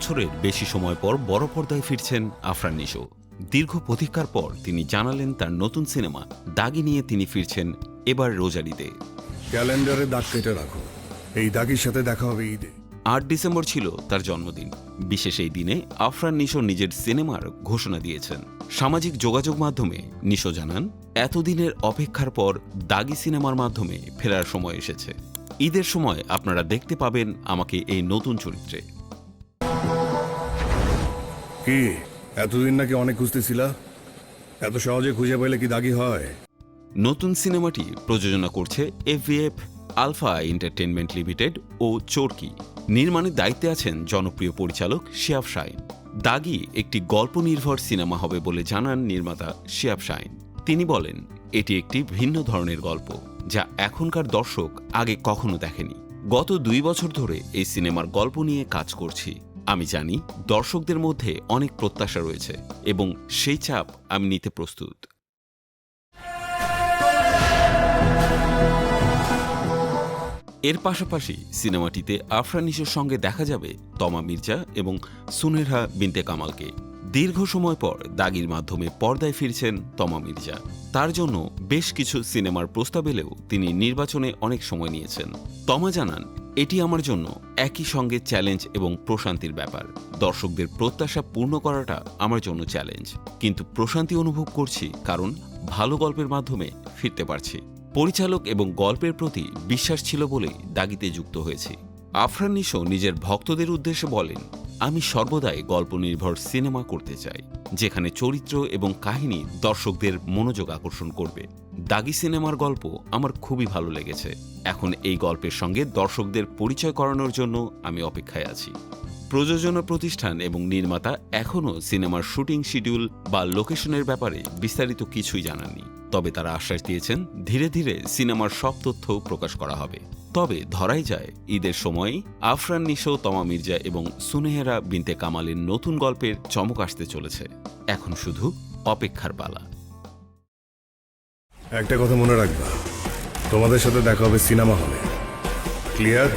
বছরের বেশি সময় পর বড় পর্দায় ফিরছেন আফরান নিশো। দীর্ঘ প্রতীক্ষার পর তিনি জানালেন তার নতুন সিনেমা দাগি নিয়ে তিনি ফিরছেন এবার রোজারিতে। ক্যালেন্ডারে দাগ কেটে রাখো, এই দাগির সাথে দেখা হবে ঈদে। ৮ ডিসেম্বর ছিল তার জন্মদিন। বিশেষ এই দিনে আফরান নিশো নিজের সিনেমার ঘোষণা দিয়েছেন। সামাজিক যোগাযোগ মাধ্যমে নিশো জানান, এতদিনের অপেক্ষার পর দাগি সিনেমার মাধ্যমে ফেরার সময় এসেছে। ঈদের সময় আপনারা দেখতে পাবেন আমাকে এই নতুন চরিত্রে। কি এতদিন নাকি অনেক খুঁজতেছিলা? এত সহজে খুঁজে পেলে কি দাগি হয়? নতুন সিনেমাটি প্রযোজনা করছে এফভিএফ আলফা এন্টারটেইনমেন্ট লিমিটেড ও চরকি। নির্মাণের দায়িত্বে আছেন জনপ্রিয় পরিচালক শিহাব শাহীন। দাগি একটি গল্প নির্ভর সিনেমা হবে বলে জানান নির্মাতা শিহাব শাহীন। তিনি বলেন, এটি একটি ভিন্ন ধরনের গল্প যা এখনকার দর্শক আগে কখনো দেখেনি। গত 2 বছর ধরে এই সিনেমার গল্প নিয়ে কাজ করছি। আমি জানি দর্শকদের মধ্যে অনেক প্রত্যাশা রয়েছে এবং সেই চাপ আমি নিতে প্রস্তুত। এর পাশাপাশি সিনেমাটিতে আফরান নিশোর সঙ্গে দেখা যাবে তমা মির্জা এবং সুনেহা বিনতে কামালকে। দীর্ঘ সময় পর দাগির মাধ্যমে পর্দায় ফিরছেন তমা মির্জা। তার জন্য বেশ কিছু সিনেমার প্রস্তাব এলেও তিনি নির্বাচনে অনেক সময় নিয়েছেন। তমা জানান, এটি আমার জন্য একই সঙ্গে চ্যালেঞ্জ এবং প্রশান্তির ব্যাপার। দর্শকদের প্রত্যাশা পূর্ণ করাটা আমার জন্য চ্যালেঞ্জ, কিন্তু প্রশান্তি অনুভব করছি কারণ ভালো গল্পের মাধ্যমে ফিরতে পারছি। পরিচালক এবং গল্পের প্রতি বিশ্বাস ছিল বলেই দাগিতে যুক্ত হয়েছি। আফরান নিশো নিজের ভক্তদের উদ্দেশ্যে বলেন, আমি সর্বদাই গল্প নির্ভর সিনেমা করতে চাই, যেখানে চরিত্র এবং কাহিনী দর্শকদের মনোযোগ আকর্ষণ করবে। দাগি সিনেমার গল্প আমার খুবই ভালো লেগেছে। এখন এই গল্পের সঙ্গে দর্শকদের পরিচয় করানোর জন্য আমি অপেক্ষায় আছি। প্রযোজনা প্রতিষ্ঠান এবং নির্মাতা এখনও সিনেমার শুটিং শিডিউল বা লোকেশনের ব্যাপারে বিস্তারিত কিছুই জানাননি। তবে তারা আশ্বাস দিয়েছেন, ধীরে ধীরে সিনেমার সব তথ্য প্রকাশ করা হবে। তবে ধরাই যায় ঈদের সময় আফরান নিশো, তমা মির্জা এবং সুনেহেরা বিনতে কামালের নতুন গল্পের চমক আসতে চলেছে। এখন শুধু অপেক্ষার পালা। একটা কথা মনে রাখবা, তোমাদের সাথে দেখা হবে সিনেমা হলে। ক্লিয়ার?